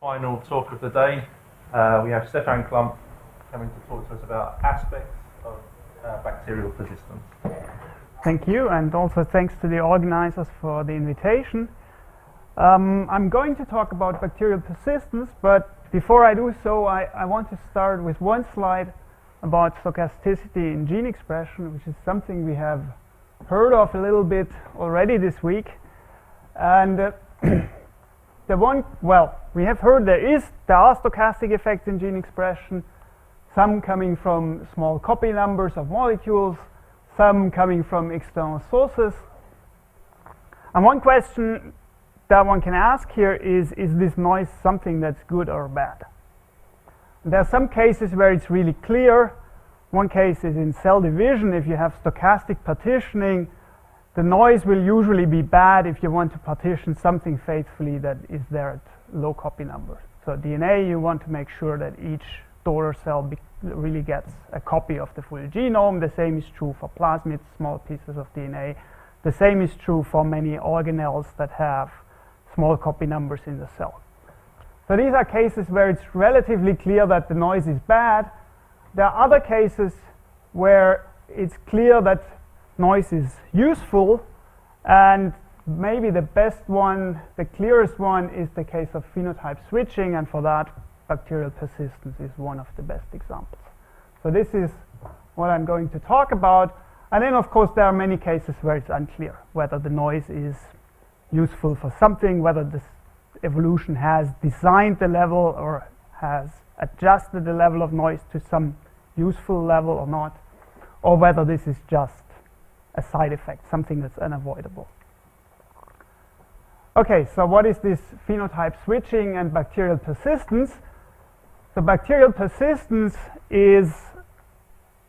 final talk of the day. We have Stefan Klumpp coming to talk to us about aspects of bacterial persistence. Thank you, and also thanks to the organizers for the invitation. I'm going to talk about bacterial persistence, but before I do so, I want to start with one slide about stochasticity in gene expression, which is something we have heard of a little bit already this week. And we have heard there are stochastic effects in gene expression, some coming from small copy numbers of molecules, some coming from external sources. And one question that one can ask here is this noise something that's good or bad? There are some cases where it's really clear. One case is in cell division. If you have stochastic partitioning, the noise will usually be bad if you want to partition something faithfully that is there at low copy numbers. So DNA, you want to make sure that each daughter cell really gets a copy of the full genome. The same is true for plasmids, small pieces of DNA. The same is true for many organelles that have small copy numbers in the cell. So these are cases where it's relatively clear that the noise is bad. There are other cases where it's clear that noise is useful, and maybe the best one, the clearest one, is the case of phenotype switching, and for that bacterial persistence is one of the best examples. So this is what I'm going to talk about, and then of course there are many cases where it's unclear whether the noise is useful for something, whether this evolution has designed the level or has adjusted the level of noise to some useful level or not, or whether this is just a side effect, something that's unavoidable. Okay, so what is this phenotype switching and bacterial persistence? So bacterial persistence is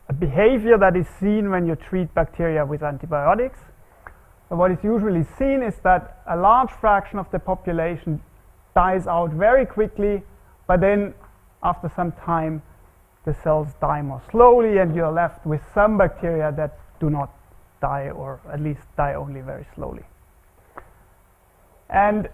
a behavior that is seen when you treat bacteria with antibiotics. So what is usually seen is that a large fraction of the population dies out very quickly, but then after some time the cells die more slowly and you're left with some bacteria that do not die, or at least die only very slowly. And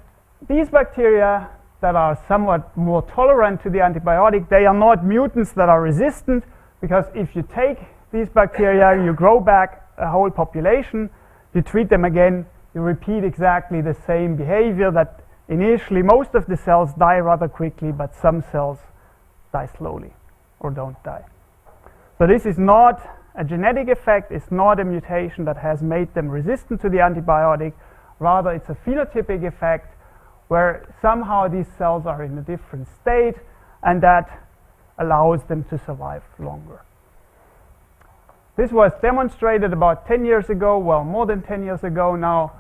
these bacteria that are somewhat more tolerant to the antibiotic, they are not mutants that are resistant, because if you take these bacteria, you grow back a whole population, you treat them again, you repeat exactly the same behavior, that initially most of the cells die rather quickly, but some cells die slowly or don't die. So this is not a genetic effect, it's not a mutation that has made them resistant to the antibiotic. Rather, it's a phenotypic effect where somehow these cells are in a different state, and that allows them to survive longer. This was demonstrated about 10 years ago, well, more than 10 years ago now,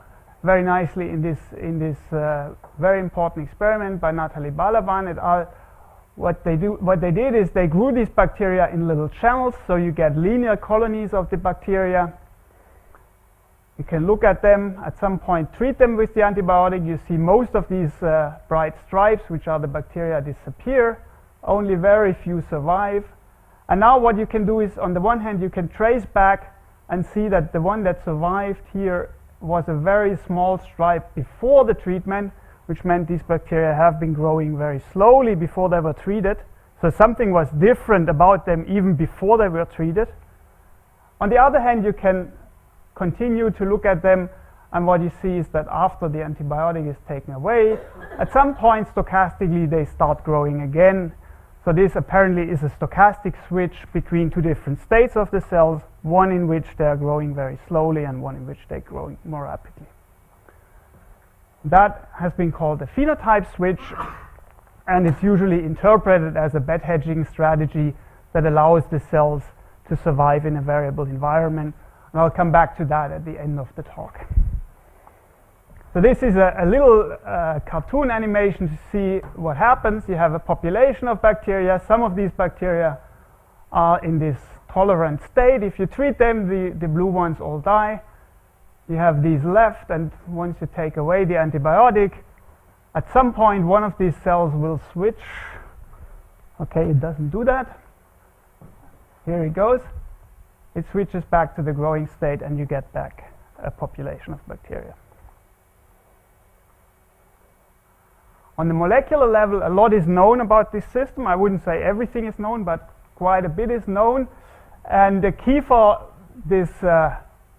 very nicely in this very important experiment by Nathalie Balaban et al. What they did is they grew these bacteria in little channels, so you get linear colonies of the bacteria. You can look at them, at some point treat them with the antibiotic. You see most of these bright stripes, which are the bacteria, disappear. Only very few survive. And now what you can do is, on the one hand, you can trace back and see that the one that survived here was a very small stripe before the treatment, which meant these bacteria have been growing very slowly before they were treated. So something was different about them even before they were treated. On the other hand, you can continue to look at them, and what you see is that after the antibiotic is taken away, at some point stochastically they start growing again. So this apparently is a stochastic switch between two different states of the cells, one in which they are growing very slowly and one in which they're growing more rapidly. That has been called a phenotype switch, and it's usually interpreted as a bed hedging strategy that allows the cells to survive in a variable environment. And I'll come back to that at the end of the talk. So this is a little cartoon animation to see what happens. You have a population of bacteria. Some of these bacteria are in this tolerant state. If you treat them, the blue ones all die. You have these left, and once you take away the antibiotic, at some point one of these cells will switch. Okay, it doesn't do that. Here it goes. It switches back to the growing state, and you get back a population of bacteria. On the molecular level, a lot is known about this system. I wouldn't say everything is known, but quite a bit is known. And the key for this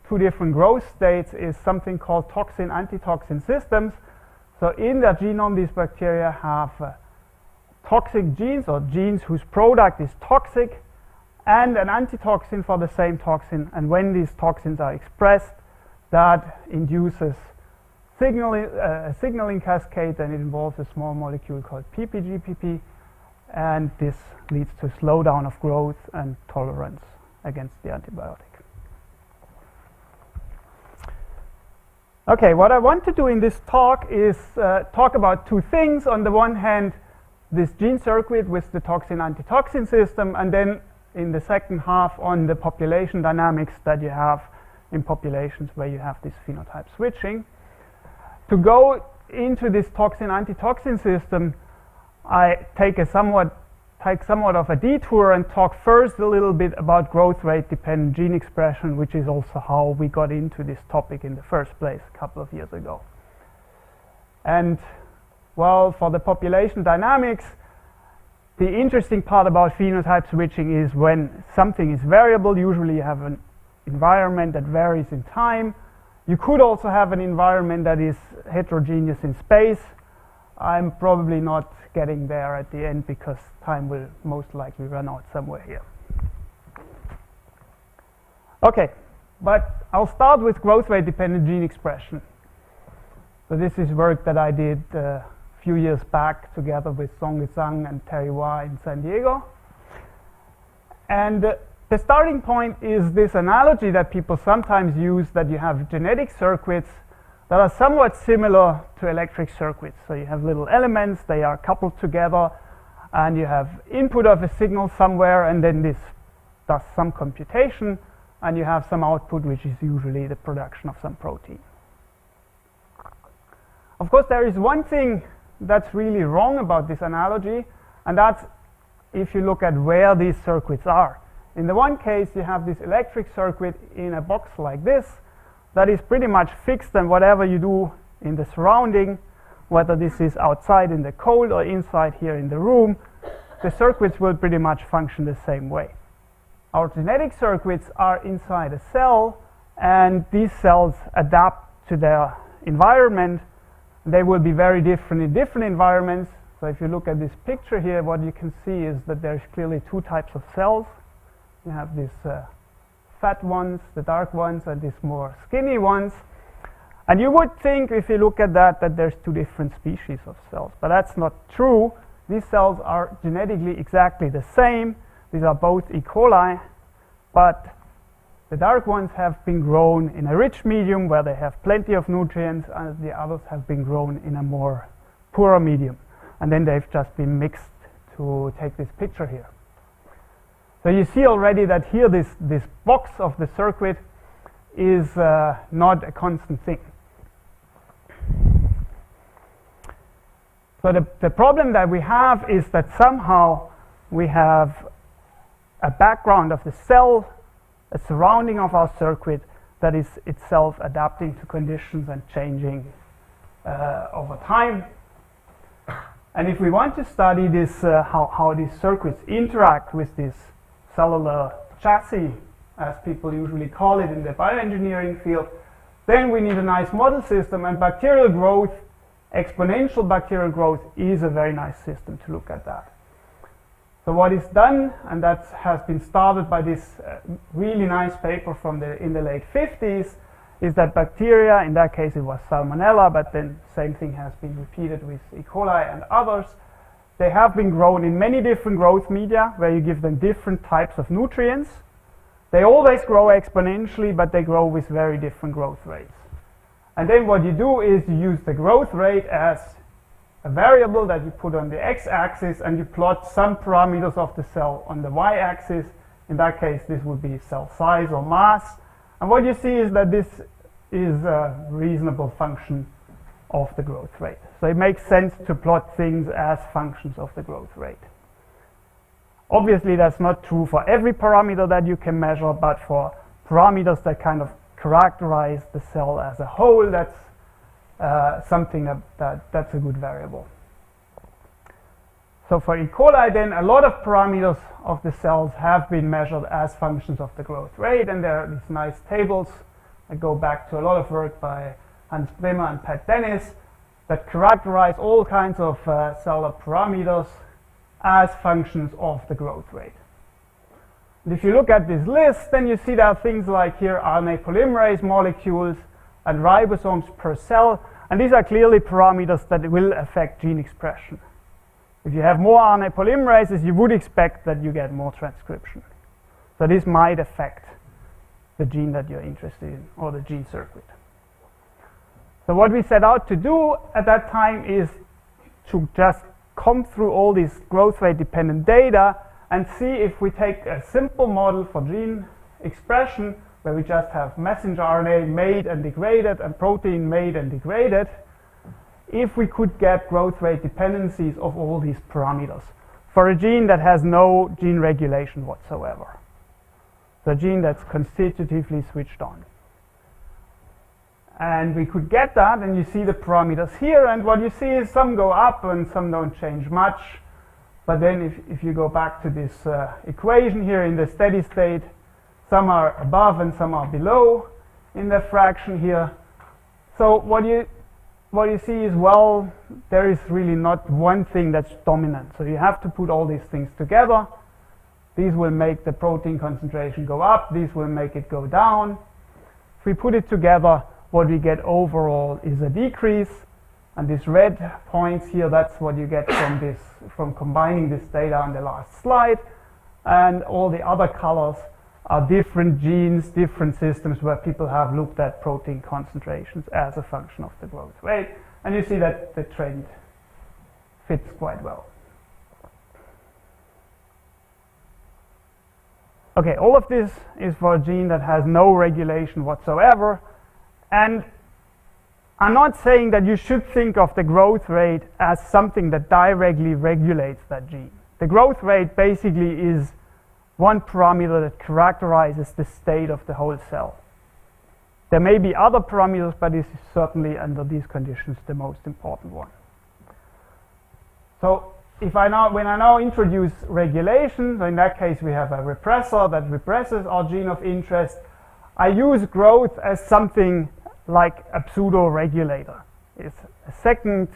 two different growth states is something called toxin-antitoxin systems. So in their genome, these bacteria have toxic genes, or genes whose product is toxic, and an antitoxin for the same toxin. And when these toxins are expressed, that induces a signaling cascade, and it involves a small molecule called PPGPP, and this leads to slowdown of growth and tolerance against the antibiotic. Okay, what I want to do in this talk is talk about two things. On the one hand, this gene circuit with the toxin-antitoxin system, and then in the second half on the population dynamics that you have in populations where you have this phenotype switching. To go into this toxin-antitoxin system, I take somewhat of a detour and talk first a little bit about growth rate dependent gene expression, which is also how we got into this topic in the first place a couple of years ago. And well, for the population dynamics, the interesting part about phenotype switching is when something is variable. Usually you have an environment that varies in time. You could also have an environment that is heterogeneous in space. I'm probably not getting there at the end because time will most likely run out somewhere here. Okay, but I'll start with growth rate dependent gene expression. So this is work that I did a few years back together with Song Zhang and Terry Wah in San Diego. And the starting point is this analogy that people sometimes use, that you have genetic circuits that are somewhat similar to electric circuits. So you have little elements, they are coupled together, and you have input of a signal somewhere, and then this does some computation, and you have some output, which is usually the production of some protein. Of course, there is one thing that's really wrong about this analogy, and that's if you look at where these circuits are. In the one case, you have this electric circuit in a box like this that is pretty much fixed, and whatever you do in the surrounding, whether this is outside in the cold or inside here in the room, the circuits will pretty much function the same way. Our genetic circuits are inside a cell, and these cells adapt to their environment. They will be very different in different environments. So if you look at this picture here, what you can see is that there's clearly two types of cells. You have these fat ones, the dark ones, and these more skinny ones. And you would think, if you look at that, that there's two different species of cells. But that's not true. These cells are genetically exactly the same. These are both E. coli, but the dark ones have been grown in a rich medium where they have plenty of nutrients, and the others have been grown in a more poorer medium. And then they've just been mixed to take this picture here. So you see already that here this box of the circuit is not a constant thing. So the problem that we have is that somehow we have a background of the cell, a surrounding of our circuit that is itself adapting to conditions and changing over time. And if we want to study this, how these circuits interact with this cellular chassis, as people usually call it in the bioengineering field, then we need a nice model system, and bacterial growth, exponential bacterial growth, is a very nice system to look at that. So what is done, and that has been started by this really nice paper from in the late 50s, is that bacteria, in that case it was Salmonella, but then same thing has been repeated with E. coli and others. They have been grown in many different growth media where you give them different types of nutrients. They always grow exponentially, but they grow with very different growth rates. And then what you do is you use the growth rate as a variable that you put on the x-axis, and you plot some parameters of the cell on the y-axis. In that case, this would be cell size or mass. And what you see is that this is a reasonable function of the growth rate. So it makes sense to plot things as functions of the growth rate. Obviously, that's not true for every parameter that you can measure, but for parameters that kind of characterize the cell as a whole, that's something that's a good variable. So for E. coli then, a lot of parameters of the cells have been measured as functions of the growth rate, and there are these nice tables that go back to a lot of work by Hans Bremer and Pat Dennis that characterize all kinds of cellular parameters as functions of the growth rate. And if you look at this list, then you see there are things like here RNA polymerase molecules and ribosomes per cell, and these are clearly parameters that will affect gene expression. If you have more RNA polymerases, you would expect that you get more transcription. So this might affect the gene that you're interested in, or the gene circuit. So what we set out to do at that time is to just comb through all this growth rate dependent data and see if we take a simple model for gene expression where we just have messenger RNA made and degraded and protein made and degraded, if we could get growth rate dependencies of all these parameters for a gene that has no gene regulation whatsoever. The gene that's constitutively switched on. And we could get that, and you see the parameters here, and what you see is some go up and some don't change much. But then if you go back to this equation here in the steady state, some are above and some are below in the fraction here. So what you see is, well, there is really not one thing that's dominant. So you have to put all these things together. These will make the protein concentration go up. These will make it go down. If we put it together, what we get overall is a decrease. And these red points here, that's what you get from combining this data on the last slide. And all the other colors are different genes, different systems where people have looked at protein concentrations as a function of the growth rate. And you see that the trend fits quite well. Okay, all of this is for a gene that has no regulation whatsoever. And I'm not saying that you should think of the growth rate as something that directly regulates that gene. The growth rate basically is one parameter that characterizes the state of the whole cell. There may be other parameters, but this is certainly under these conditions the most important one. So when I now introduce regulation, so in that case we have a repressor that represses our gene of interest. I use growth as something like a pseudo-regulator. It's a second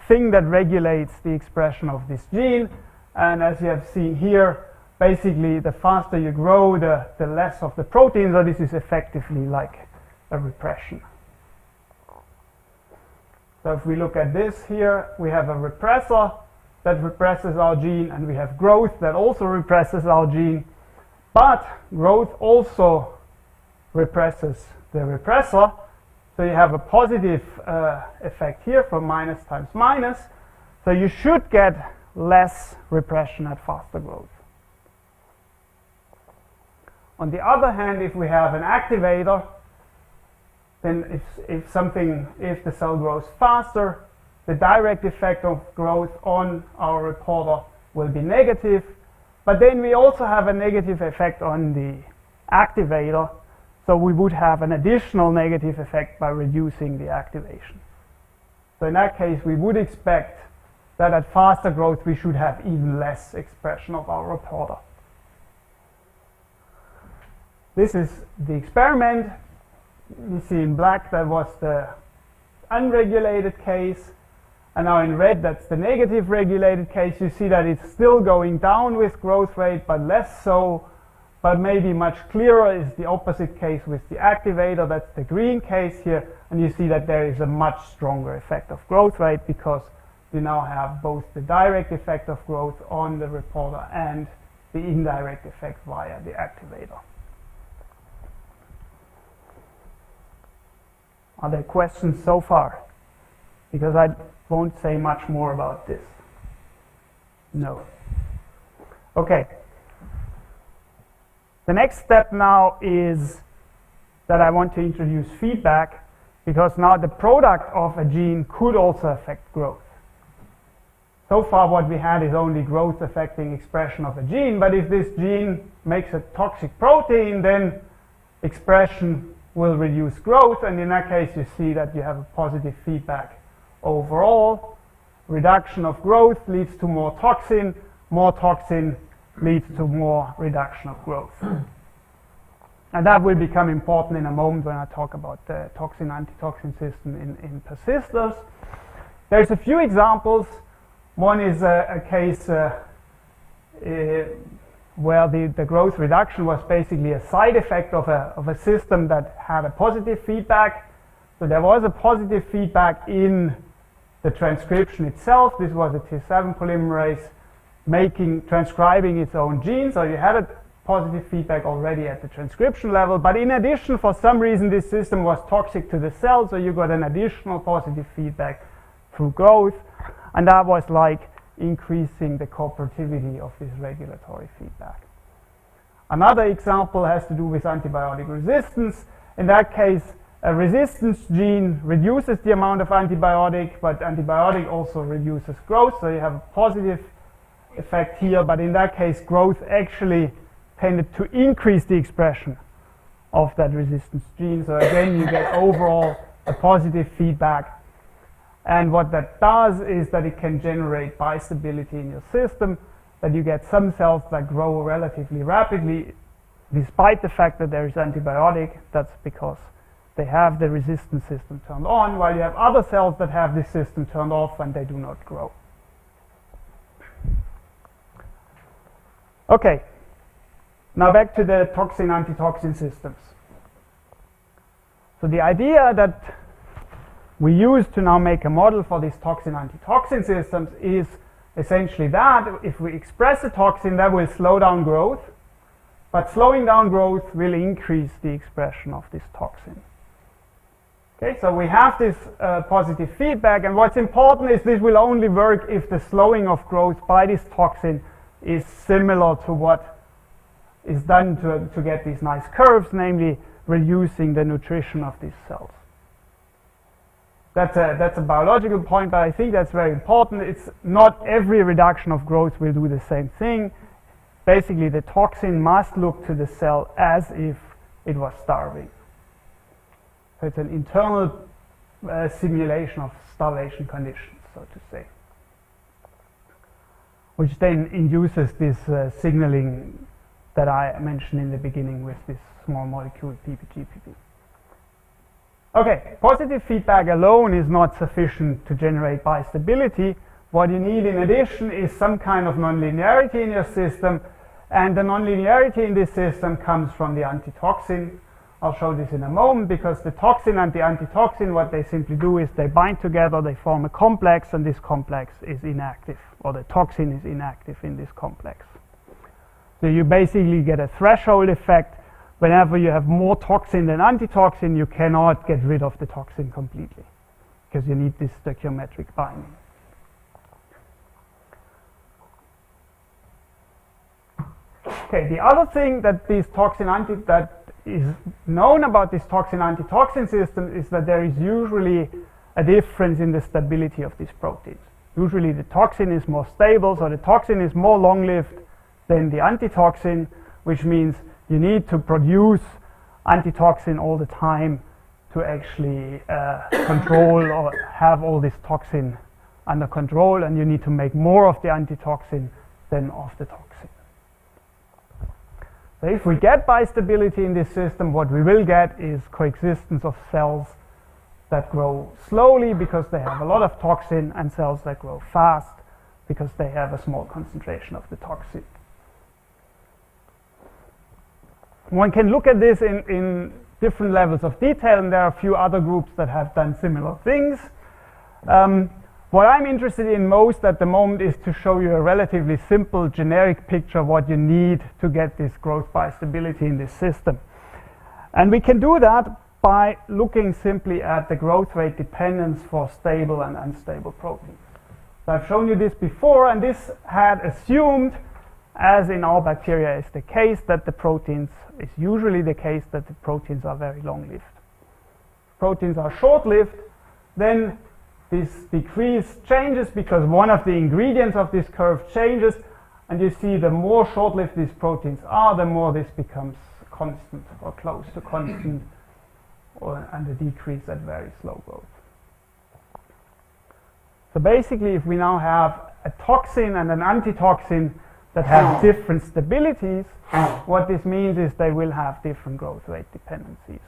thing that regulates the expression of this gene, and as you have seen here, basically the faster you grow, the less of the protein, so this is effectively like a repression. So if we look at this here, we have a repressor that represses our gene, and we have growth that also represses our gene, but growth also represses the repressor. So you have a positive effect here from minus times minus. So you should get less repression at faster growth. On the other hand, if we have an activator, then if the cell grows faster, the direct effect of growth on our reporter will be negative. But then we also have a negative effect on the activator. So we would have an additional negative effect by reducing the activation. So in that case, we would expect that at faster growth, we should have even less expression of our reporter. This is the experiment. You see in black, that was the unregulated case. And now in red, that's the negative regulated case. You see that it's still going down with growth rate, but less so. But maybe much clearer is the opposite case with the activator. That's the green case here. And you see that there is a much stronger effect of growth rate because you now have both the direct effect of growth on the reporter and the indirect effect via the activator. Are there questions so far? Because I won't say much more about this. No. Okay. The next step now is that I want to introduce feedback, because now the product of a gene could also affect growth. So far what we had is only growth affecting expression of a gene, but if this gene makes a toxic protein, then expression will reduce growth, and in that case you see that you have a positive feedback overall. reduction of growth leads to more toxin leads to more reduction of growth. And that will become important in a moment when I talk about the toxin-antitoxin system in persisters. There's a few examples. One is a case where the growth reduction was basically a side effect of a system that had a positive feedback. So there was a positive feedback in the transcription itself. This was a T7 polymerase transcribing its own gene. So you had a positive feedback already at the transcription level. But in addition, for some reason, this system was toxic to the cell. So you got an additional positive feedback through growth. And that was like increasing the cooperativity of this regulatory feedback. Another example has to do with antibiotic resistance. In that case, a resistance gene reduces the amount of antibiotic, but antibiotic also reduces growth, so you have a positive effect here, but in that case, growth actually tended to increase the expression of that resistance gene. So again, you get overall a positive feedback. And what that does is that it can generate bistability in your system, that you get some cells that grow relatively rapidly despite the fact that there is antibiotic. That's because they have the resistance system turned on, while you have other cells that have this system turned off and they do not grow. Okay, now back to the toxin-antitoxin systems. So the idea that we use to now make a model for these toxin-antitoxin systems is essentially that if we express a toxin, that will slow down growth, but slowing down growth will increase the expression of this toxin. Okay, so we have this positive feedback, and what's important is this will only work if the slowing of growth by this toxin is similar to what is done to get these nice curves, namely reducing the nutrition of these cells. That's a biological point, but I think that's very important. It's not every reduction of growth will do the same thing. Basically, the toxin must look to the cell as if it was starving. So it's an internal simulation of starvation conditions, so to say, which then induces this signaling that I mentioned in the beginning with this small molecule PPGPP. Okay, positive feedback alone is not sufficient to generate bistability. What you need in addition is some kind of nonlinearity in your system, and the nonlinearity in this system comes from the antitoxin. I'll show this in a moment, because the toxin and the antitoxin, what they simply do is they bind together, they form a complex, and this complex is inactive, or the toxin is inactive in this complex. So you basically get a threshold effect. Whenever you have more toxin than antitoxin, you cannot get rid of the toxin completely, because you need this stoichiometric binding. Okay, the other thing that is known about this toxin-antitoxin system is that there is usually a difference in the stability of these proteins. Usually the toxin is more stable, so the toxin is more long-lived than the antitoxin, which means you need to produce antitoxin all the time to actually control or have all this toxin under control, and you need to make more of the antitoxin than of the toxin. So if we get bistability in this system, what we will get is coexistence of cells that grow slowly because they have a lot of toxin, and cells that grow fast because they have a small concentration of the toxin. One can look at this in different levels of detail, and there are a few other groups that have done similar things. What I'm interested in most at the moment is to show you a relatively simple generic picture of what you need to get this growth bistability in this system. And we can do that by looking simply at the growth rate dependence for stable and unstable proteins. So I've shown you this before, and this had assumed, as in all bacteria is the case, that the proteins is usually the case that the proteins are very long-lived. Proteins are short-lived, then this decrease changes because one of the ingredients of this curve changes, and you see the more short-lived these proteins are, the more this becomes constant or close to constant, and a decrease at very slow growth. So basically, if we now have a toxin and an antitoxin that have different stabilities, what this means is they will have different growth rate dependencies.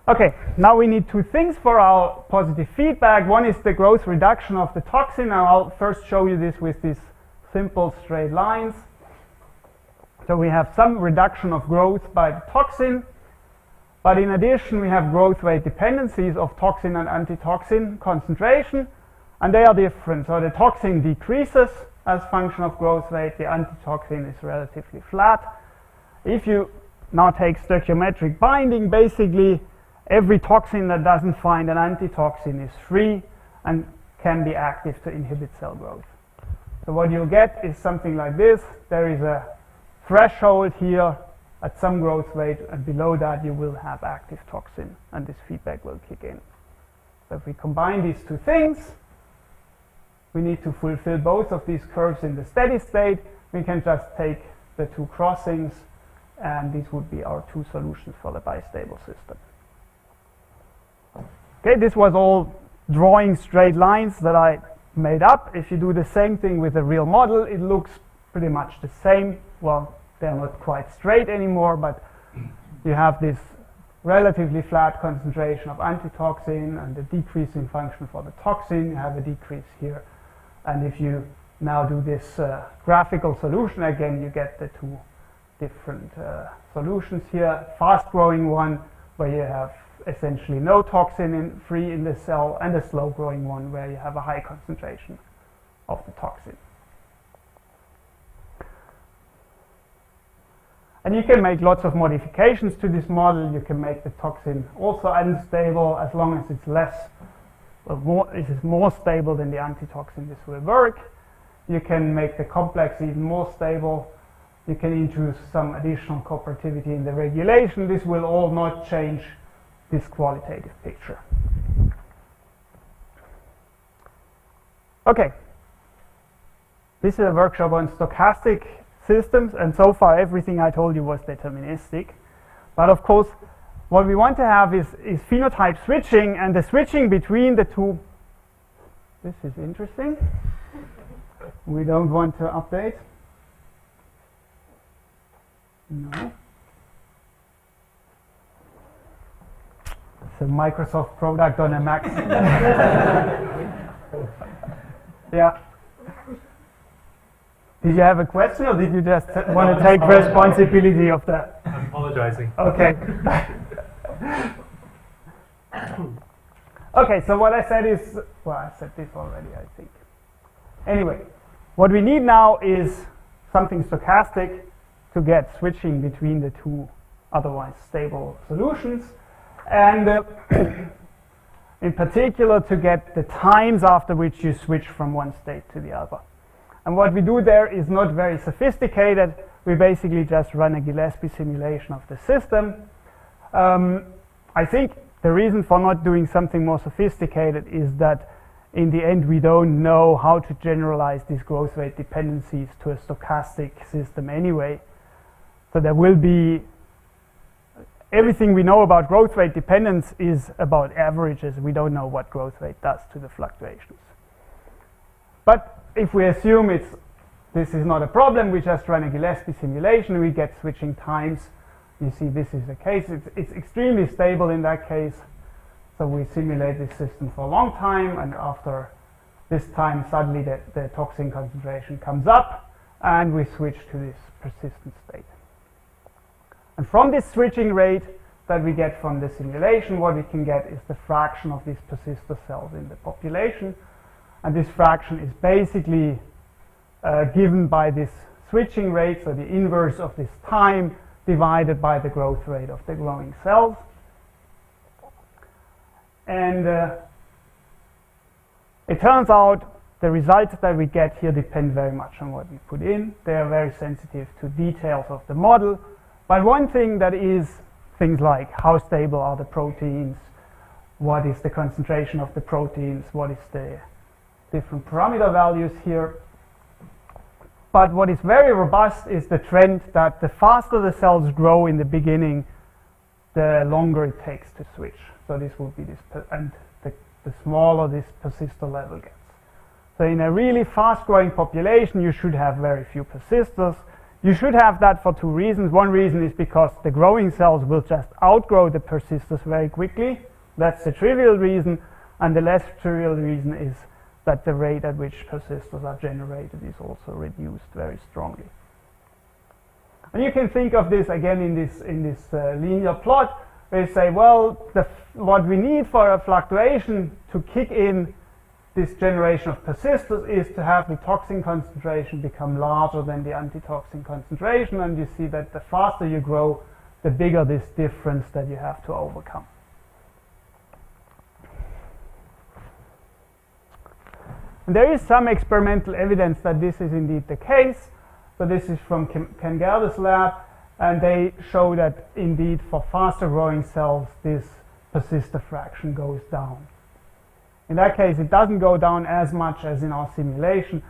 Okay, now we need two things for our positive feedback. One is the growth reduction of the toxin. Now I'll first show you this with these simple straight lines. So we have some reduction of growth by the toxin, but in addition we have growth rate dependencies of toxin and antitoxin concentration, and they are different. So the toxin decreases as function of growth rate, the antitoxin is relatively flat. If you now take stoichiometric binding, basically every toxin that doesn't find an antitoxin is free and can be active to inhibit cell growth. So what you'll get is something like this. There is a threshold here at some growth rate, and below that you will have active toxin, and this feedback will kick in. So if we combine these two things, we need to fulfill both of these curves in the steady state. We can just take the two crossings, and these would be our two solutions for the bistable system. Okay, this was all drawing straight lines that I made up. If you do the same thing with a real model, it looks pretty much the same. Well, they're not quite straight anymore, but you have this relatively flat concentration of antitoxin and a decreasing function for the toxin. You have a decrease here. And if you now do this graphical solution again, you get the two different solutions here. Fast-growing one, where you have essentially no toxin free in the cell, and a slow-growing one, where you have a high concentration of the toxin. And you can make lots of modifications to this model. You can make the toxin also unstable. As long as it's it is more stable than the antitoxin, this will work. You can make the complex even more stable. You can introduce some additional cooperativity in the regulation. This will all not change this qualitative picture. Okay. This is a workshop on stochastic systems, and so far everything I told you was deterministic. But of course, what we want to have is phenotype switching, and the switching between the two. This is interesting. We don't want to update. No. It's a Microsoft product on a Mac. Yeah. Did you have a question, or did you just want to take responsibility of that? I'm apologizing. Okay. Okay, so what I said is, well, I said this already, I think. Anyway, what we need now is something stochastic to get switching between the two otherwise stable solutions, and in particular to get the times after which you switch from one state to the other. And what we do there is not very sophisticated. We basically just run a Gillespie simulation of the system. I think the reason for not doing something more sophisticated is that in the end we don't know how to generalize these growth rate dependencies to a stochastic system anyway. So there will be, everything we know about growth rate dependence is about averages. We don't know what growth rate does to the fluctuations. But if we assume this is not a problem, we just run a Gillespie simulation, we get switching times. You see this is the case. It's extremely stable in that case. So we simulate this system for a long time, and after this time suddenly the toxin concentration comes up, and we switch to this persistent state. And from this switching rate that we get from the simulation, what we can get is the fraction of these persistor cells in the population. And this fraction is basically given by this switching rate, so the inverse of this time divided by the growth rate of the growing cells. And it turns out the results that we get here depend very much on what we put in. They are very sensitive to details of the model. But one thing that is things like how stable are the proteins, what is the concentration of the proteins, what is the different parameter values here. But what is very robust is the trend that the faster the cells grow in the beginning, the longer it takes to switch. So this will be this, and the the smaller this persistor level gets. So in a really fast-growing population, you should have very few persisters. You should have that for two reasons. One reason is because the growing cells will just outgrow the persisters very quickly. That's the trivial reason. And the less trivial reason is that the rate at which persisters are generated is also reduced very strongly. And you can think of this again in this linear plot, where you say, well, what we need for a fluctuation to kick in this generation of persisters is to have the toxin concentration become larger than the antitoxin concentration, and you see that the faster you grow, the bigger this difference that you have to overcome. And there is some experimental evidence that this is indeed the case. So this is from Ken Gelder's lab, and they show that indeed for faster growing cells this persistor fraction goes down. In that case, it doesn't go down as much as in our simulation.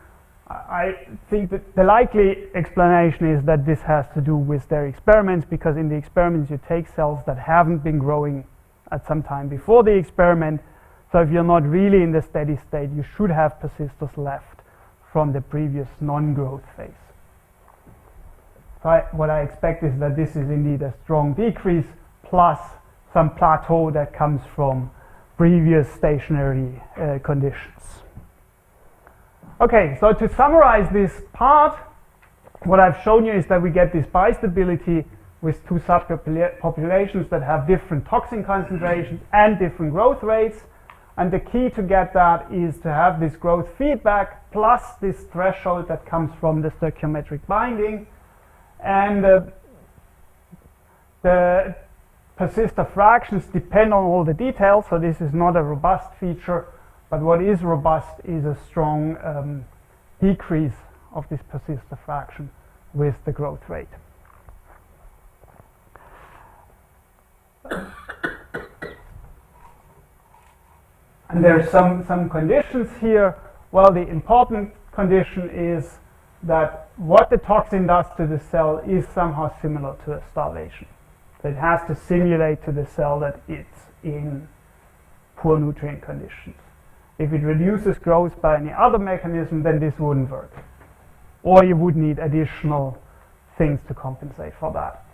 I think that the likely explanation is that this has to do with their experiments, because in the experiments you take cells that haven't been growing at some time before the experiment. So if you're not really in the steady state, you should have persisters left from the previous non-growth phase. So what I expect is that this is indeed a strong decrease plus some plateau that comes from previous stationary conditions. Okay, so to summarize this part, what I've shown you is that we get this bistability with two subpopulations that have different toxin concentrations and different growth rates. And the key to get that is to have this growth feedback plus this threshold that comes from the stoichiometric binding. And the persistor fractions depend on all the details, so this is not a robust feature, but what is robust is a strong decrease of this persistor fraction with the growth rate. And there are some conditions here. Well, the important condition is that what the toxin does to the cell is somehow similar to a starvation. So it has to simulate to the cell that it's in poor nutrient conditions. If it reduces growth by any other mechanism, then this wouldn't work. Or you would need additional things to compensate for that.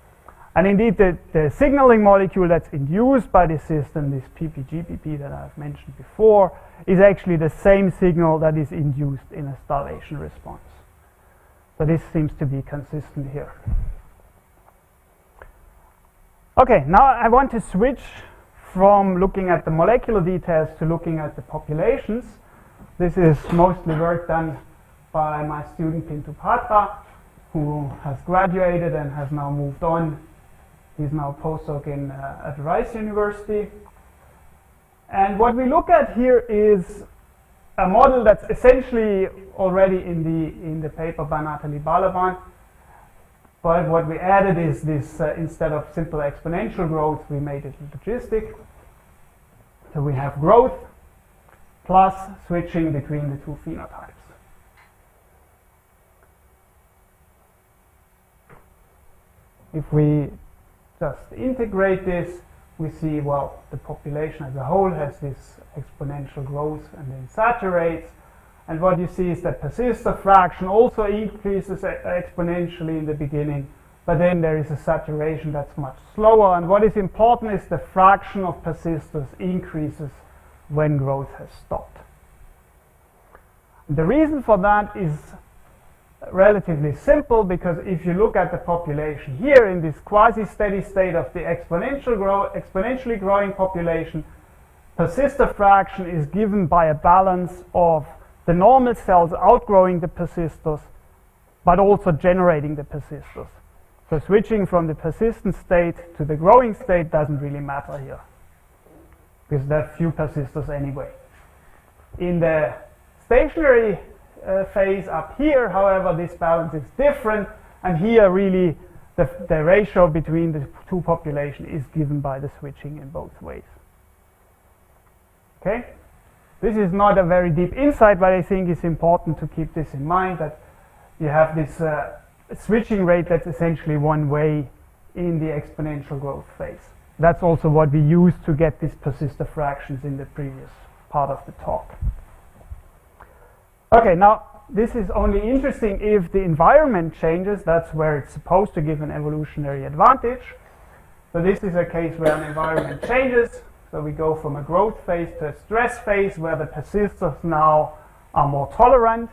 And indeed, the signaling molecule that's induced by this system, this PPGPP that I've mentioned before, is actually the same signal that is induced in a starvation response. So this seems to be consistent here. Okay, now I want to switch from looking at the molecular details to looking at the populations. This is mostly work done by my student Pintu Patra, who has graduated and has now moved on. He's now a postdoc at Rice University. And what we look at here is a model that's essentially already in the paper by Nathalie Balaban. But what we added is this, instead of simple exponential growth, we made it logistic. So we have growth plus switching between the two phenotypes. If we just integrate this, we see, well, the population as a whole has this exponential growth and then saturates. And what you see is that persistor fraction also increases exponentially in the beginning, but then there is a saturation that's much slower. And what is important is the fraction of persisters increases when growth has stopped. The reason for that is relatively simple, because if you look at the population here in this quasi-steady state of the exponentially growing population, persistor fraction is given by a balance of the normal cells outgrowing the persisters, but also generating the persisters. So switching from the persistent state to the growing state doesn't really matter here, because there are few persisters anyway. In the stationary phase up here, however, this balance is different, and here really the ratio between the two populations is given by the switching in both ways. Okay? This is not a very deep insight, but I think it's important to keep this in mind, that you have this switching rate that's essentially one way in the exponential growth phase. That's also what we used to get these persistor fractions in the previous part of the talk. Okay, now this is only interesting if the environment changes. That's where it's supposed to give an evolutionary advantage. So this is a case where an environment changes. So we go from a growth phase to a stress phase where the persisters now are more tolerant,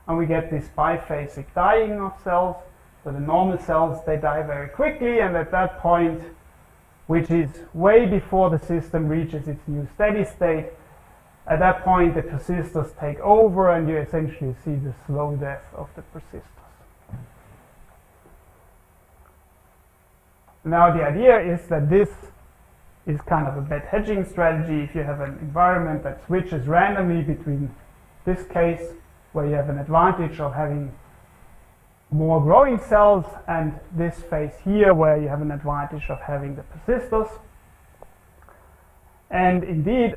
and we get this biphasic dying of cells. So the normal cells, they die very quickly, and at that point, which is way before the system reaches its new steady state, at that point the persisters take over and you essentially see the slow death of the persisters. Now the idea is that this is kind of a bad hedging strategy. If you have an environment that switches randomly between this case, where you have an advantage of having more growing cells, and this phase here where you have an advantage of having the persisters. And indeed,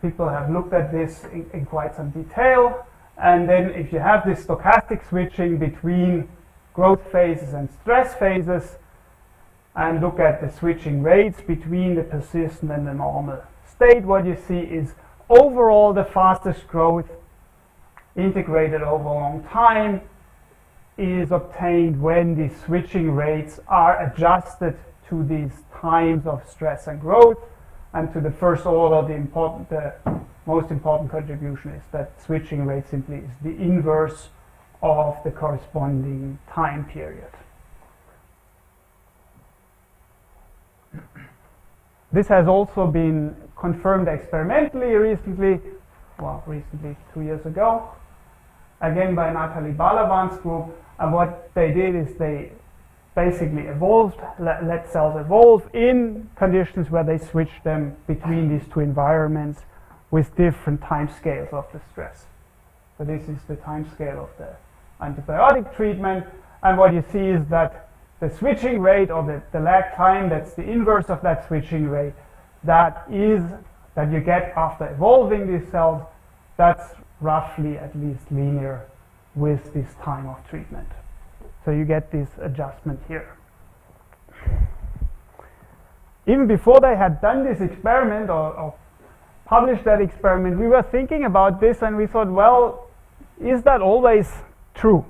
people have looked at this in quite some detail, and then if you have this stochastic switching between growth phases and stress phases, and look at the switching rates between the persistent and the normal state, what you see is overall the fastest growth integrated over a long time is obtained when the switching rates are adjusted to these times of stress and growth. And to the first order, the most important contribution is that switching rate simply is the inverse of the corresponding time period. This has also been confirmed experimentally recently, 2 years ago, again by Nathalie Balaban's group. And what they did is they basically let cells evolve in conditions where they switch them between these two environments with different time scales of the stress. So this is the time scale of the antibiotic treatment, and what you see is that the switching rate, or the lag time, that's the inverse of that switching rate, that you get after evolving these cells, that's roughly at least linear with this time of treatment. So you get this adjustment here. Even before they had done this experiment or published that experiment, we were thinking about this and we thought, well, is that always true?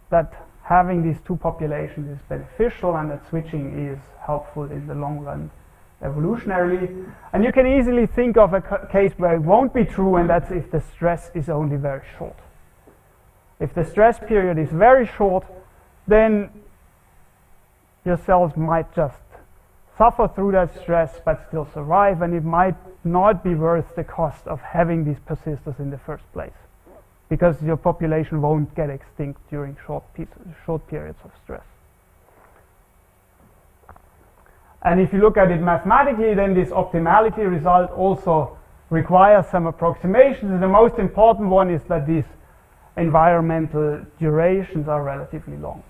That having these two populations is beneficial and that switching is helpful in the long run evolutionarily? And you can easily think of a case where it won't be true, and that's if the stress is only very short. If the stress period is very short, then your cells might just suffer through that stress but still survive, and it might not be worth the cost of having these persisters in the first place, because your population won't get extinct during short periods of stress. And if you look at it mathematically, then this optimality result also requires some approximations, and the most important one is that these environmental durations are relatively long.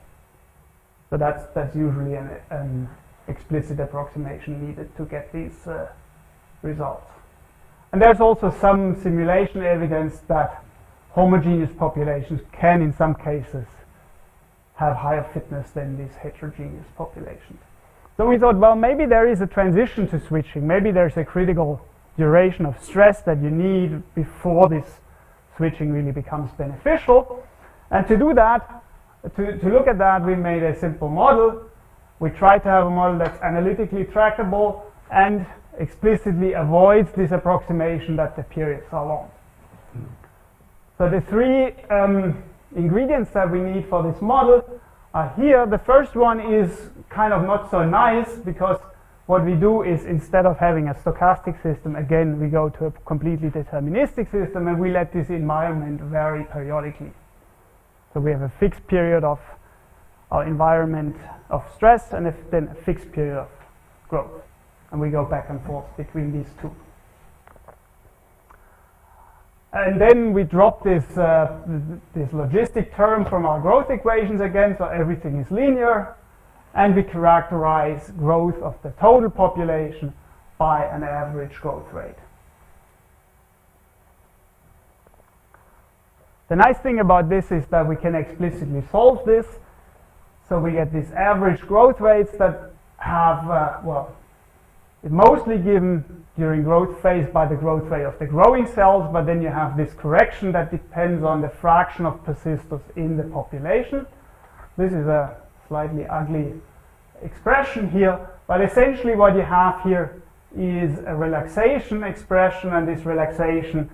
So that's usually an explicit approximation needed to get these results. And there's also some simulation evidence that homogeneous populations can in some cases have higher fitness than these heterogeneous populations. So we thought, well, maybe there is a transition to switching. Maybe there's a critical duration of stress that you need before this switching really becomes beneficial. And to do that, to look at that, we made a simple model. We tried to have a model that's analytically tractable and explicitly avoids this approximation that the periods are long. So the three ingredients that we need for this model are here. The first one is kind of not so nice, because what we do is, instead of having a stochastic system, again we go to a completely deterministic system, and we let this environment vary periodically. So we have a fixed period of our environment of stress and then a fixed period of growth, and we go back and forth between these two. And then we drop this logistic term from our growth equations again, so everything is linear, and we characterize growth of the total population by an average growth rate. The nice thing about this is that we can explicitly solve this, so we get these average growth rates that have, It's mostly given during growth phase by the growth rate of the growing cells, but then you have this correction that depends on the fraction of persisters in the population. This is a slightly ugly expression here, but essentially what you have here is a relaxation expression, and this relaxation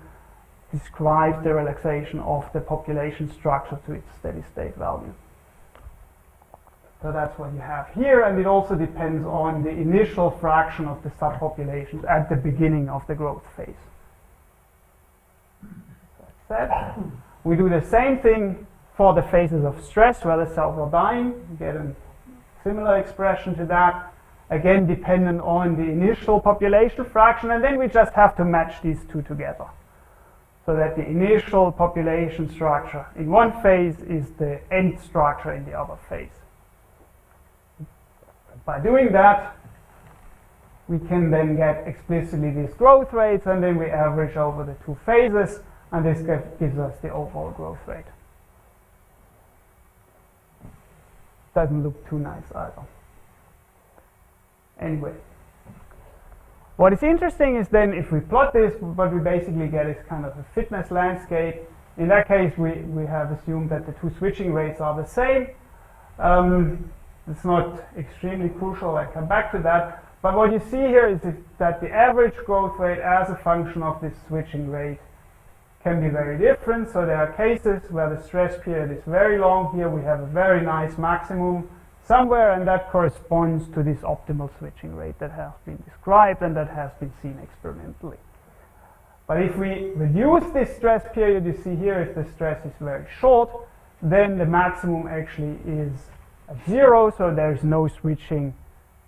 describes the relaxation of the population structure to its steady state value. So that's what you have here, and it also depends on the initial fraction of the subpopulations at the beginning of the growth phase. That's that. We do the same thing for the phases of stress where the cells are dying. You get a similar expression to that, again dependent on the initial population fraction, and then we just have to match these two together, so that the initial population structure in one phase is the end structure in the other phase. By doing that, we can then get explicitly these growth rates, and then we average over the two phases, and this gives us the overall growth rate. Doesn't look too nice either. Anyway, what is interesting is then if we plot this, what we basically get is kind of a fitness landscape. In that case, we have assumed that the two switching rates are the same. It's not extremely crucial, I'll come back to that. But what you see here is that the average growth rate as a function of this switching rate can be very different. So there are cases where the stress period is very long. Here we have a very nice maximum somewhere, and that corresponds to this optimal switching rate that has been described and that has been seen experimentally. But if we reduce this stress period, you see here, if the stress is very short, then the maximum actually is at 0, so there is no switching.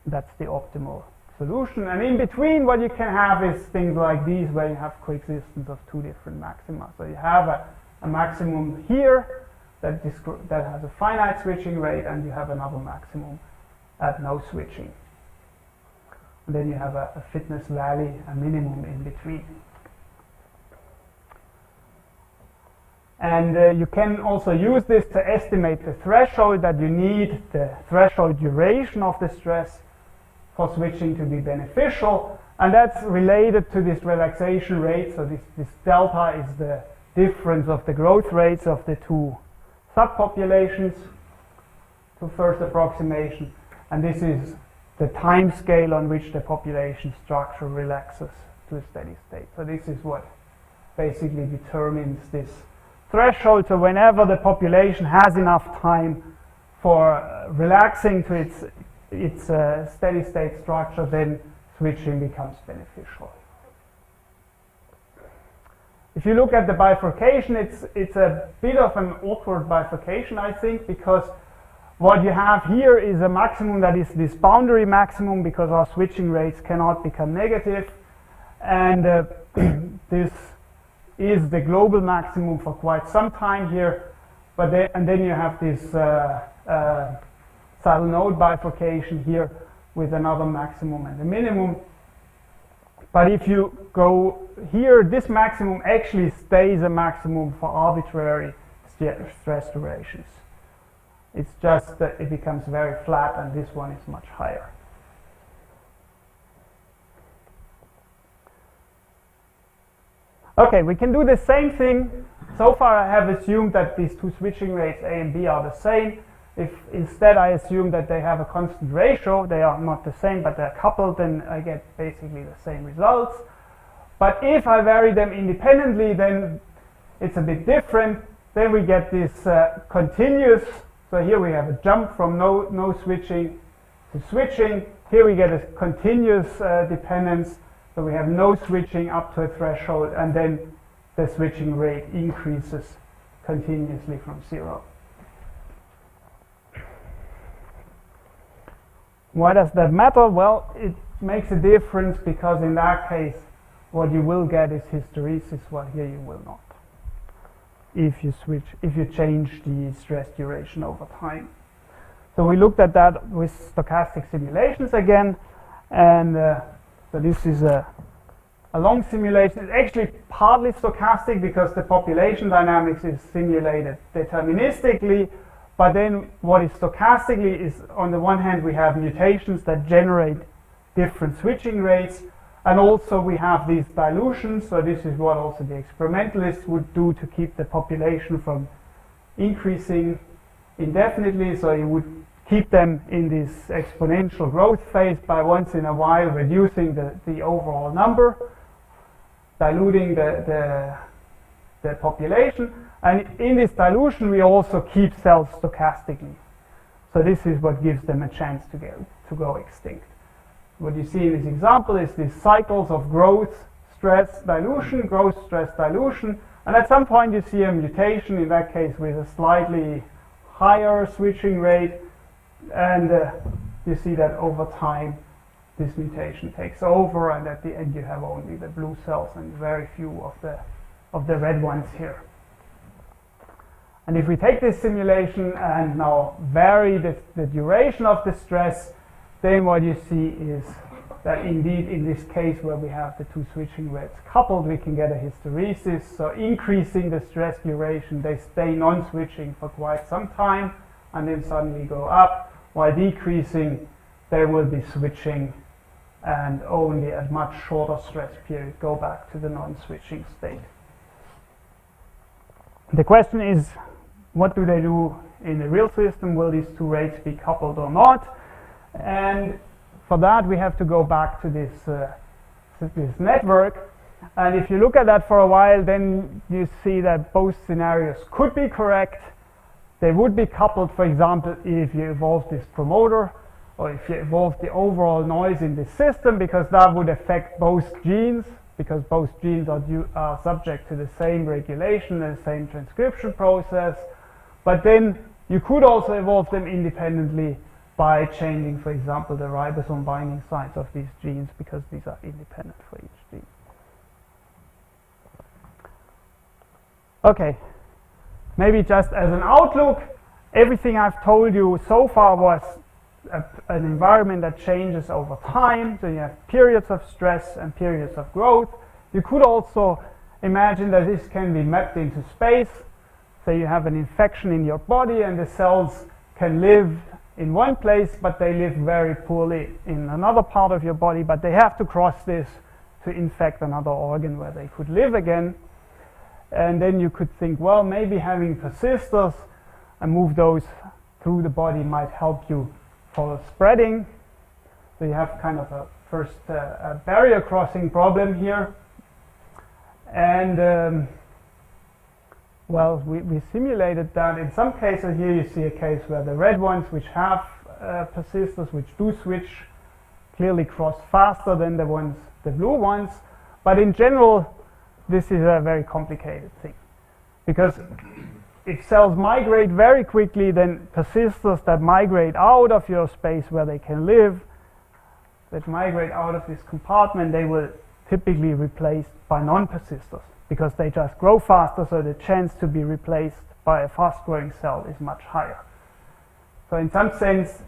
That's the optimal solution. And in between, what you can have is things like these, where you have coexistence of two different maxima. So you have a maximum here that has a finite switching rate, and you have another maximum at no switching. And then you have a fitness valley, a minimum in between. And you can also use this to estimate the threshold that you need, the threshold duration of the stress for switching to be beneficial. And that's related to this relaxation rate. So this delta is the difference of the growth rates of the two subpopulations to first approximation. And this is the time scale on which the population structure relaxes to a steady state. So this is what basically determines this threshold. So whenever the population has enough time for relaxing to its steady state structure, then switching becomes beneficial. If you look at the bifurcation, it's a bit of an awkward bifurcation, I think, because what you have here is a maximum that is this boundary maximum, because our switching rates cannot become negative, and this is the global maximum for quite some time here, and then you have this saddle node bifurcation here with another maximum and a minimum. But if you go here, this maximum actually stays a maximum for arbitrary stress durations. It's just that it becomes very flat, and this one is much higher. Okay, we can do the same thing. So far I have assumed that these two switching rates A and B are the same. If instead I assume that they have a constant ratio, they are not the same but they're coupled, then I get basically the same results. But if I vary them independently, then it's a bit different. Then we get this continuous, so here we have a jump from no switching to switching. Here we get a continuous dependence. So we have no switching up to a threshold, and then the switching rate increases continuously from 0. Why does that matter? Well, it makes a difference because in that case, what you will get is hysteresis, while here you will not. If you change the stress duration over time. So we looked at that with stochastic simulations again, and so this is a long simulation. It's actually partly stochastic because the population dynamics is simulated deterministically, but then what is stochastically is, on the one hand, we have mutations that generate different switching rates. And also we have these dilutions, so this is what also the experimentalists would do to keep the population from increasing indefinitely. So you would keep them in this exponential growth phase by once in a while reducing the overall number, diluting the population. And in this dilution we also keep cells stochastically. So this is what gives them a chance to go extinct. What you see in this example is these cycles of growth, stress, dilution, growth, stress, dilution. And at some point you see a mutation, in that case with a slightly higher switching rate. And you see that over time this mutation takes over, and at the end you have only the blue cells and very few of the red ones here. And if we take this simulation and now vary the duration of the stress, then what you see is that indeed in this case where we have the two switching rates coupled, we can get a hysteresis. So increasing the stress duration, they stay non-switching for quite some time and then suddenly go up, while decreasing they will be switching and only at much shorter stress period go back to the non-switching state. The question is, what do they do in the real system? Will these two rates be coupled or not? And for that we have to go back to this network. And if you look at that for a while, then you see that both scenarios could be correct. They would be coupled, for example, if you evolve this promoter or if you evolve the overall noise in this system, because that would affect both genes, because both genes are subject to the same regulation and the same transcription process. But then you could also evolve them independently by changing, for example, the ribosome binding sites of these genes, because these are independent for each gene. Okay, maybe just as an outlook, everything I've told you so far was an environment that changes over time. So you have periods of stress and periods of growth. You could also imagine that this can be mapped into space. So you have an infection in your body and the cells can live in one place, but they live very poorly in another part of your body, but they have to cross this to infect another organ where they could live again. And then you could think, well, maybe having persisters and move those through the body might help you for spreading. So you have kind of a first a barrier crossing problem here. And well, we simulated that. In some cases here you see a case where the red ones which have persisters, which do switch, clearly cross faster than the blue ones. But in general, this is a very complicated thing, because if cells migrate very quickly, then persisters that migrate out of your space where they can live, that migrate out of this compartment, they will typically replaced by non-persisters, because they just grow faster, so the chance to be replaced by a fast-growing cell is much higher. So in some sense,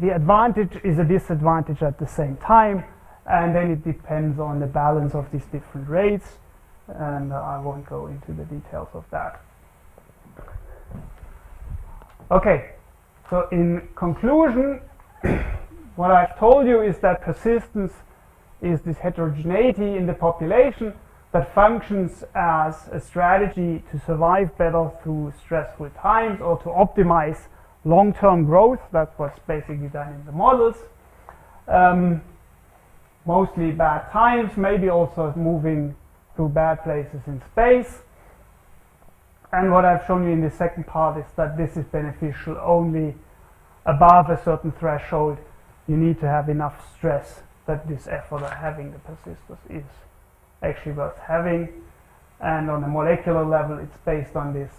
the advantage is a disadvantage at the same time, and then it depends on the balance of these different rates, and I won't go into the details of that. Okay, so in conclusion, what I've told you is that persistence is this heterogeneity in the population that functions as a strategy to survive better through stressful times or to optimize long-term growth. That's what's basically done in the models. Mostly bad times, maybe also moving through bad places in space. And what I've shown you in the second part is that this is beneficial only above a certain threshold. You need to have enough stress that this effort of having the persisters is actually worth having. And on a molecular level, it's based on this,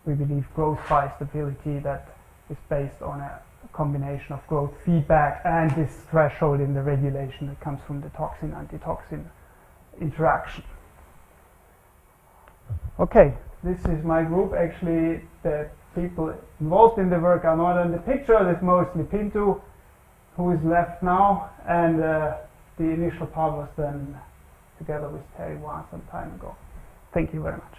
we believe, growth by stability that is based on a combination of growth feedback and this threshold in the regulation that comes from the toxin-antitoxin interaction. Okay, this is my group. Actually, the people involved in the work are not in the picture. There's mostly Pintu, who is left now, and the initial part was done together with Terry Wan some time ago. Thank you very much.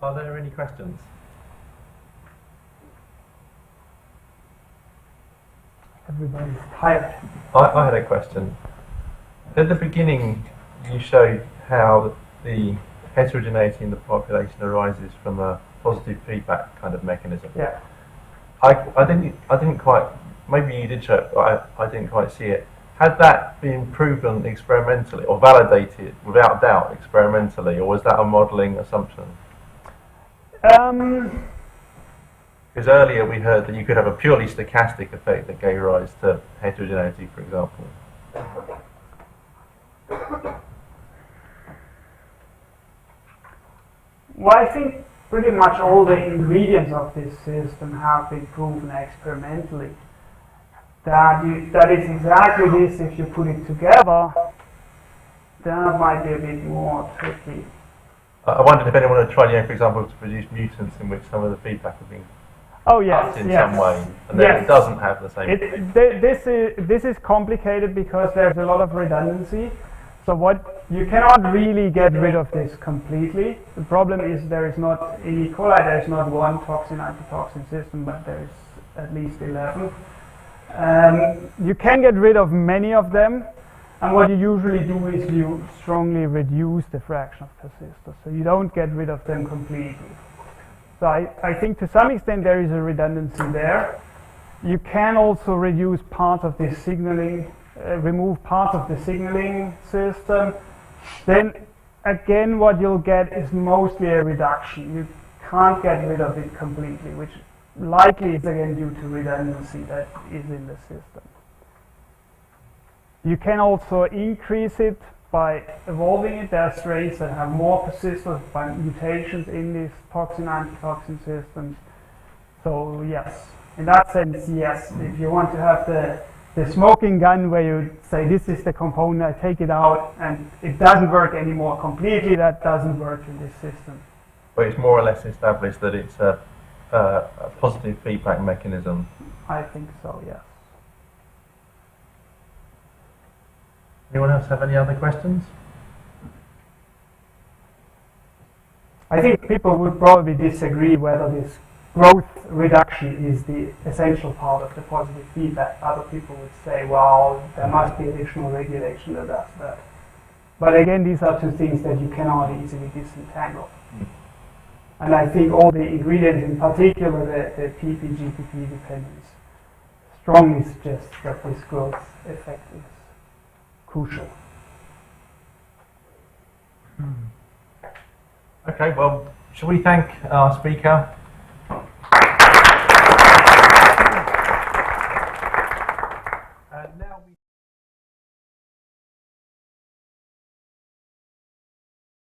Are there any questions? everybody's tired. I had a question. At the beginning, you showed how the heterogeneity in the population arises from a positive feedback kind of mechanism. Yeah. I didn't quite. Maybe you did show it, but I didn't quite see it. Had that been proven experimentally or validated without doubt experimentally, or was that a modelling assumption? Because earlier we heard that you could have a purely stochastic effect that gave rise to heterogeneity, for example. Well, I think pretty much all the ingredients of this system have been proven experimentally. That is exactly this. If you put it together, that might be a bit more tricky. I wondered if anyone had tried, for example, to produce mutants in which some of the feedback had been cut in some way, and then it doesn't have the same. This is complicated because there's a lot of redundancy. So you cannot really get rid of this completely. The problem is there is not in E. coli. There is not one toxin-antitoxin system, but there is at least 11. You can get rid of many of them, and what you usually do is you strongly reduce the fraction of persisters, so you don't get rid of them completely. So I think to some extent there is a redundancy there. You can also reduce parts of the signaling, remove parts of the signaling system. Then again what you'll get is mostly a reduction. You can't get rid of it completely, which likely is again due to redundancy that is in the system. You can also increase it by evolving it. There are strains that have more persistence by mutations in these toxin-antitoxin systems. So yes, in that sense, yes. If you want to have the smoking gun where you say this is the component, I take it out and it doesn't work anymore completely, that doesn't work in this system. But it's more or less established that it's a positive feedback mechanism. I think so, yes. Anyone else have any other questions? I think people would probably disagree whether this growth reduction is the essential part of the positive feedback. Other people would say, well, there must be additional regulation that does that. But again, these are two things that you cannot easily disentangle. And I think all the ingredients, in particular the PP-GPP dependence, strongly suggest that this growth effect is crucial. Okay, well, shall we thank our speaker?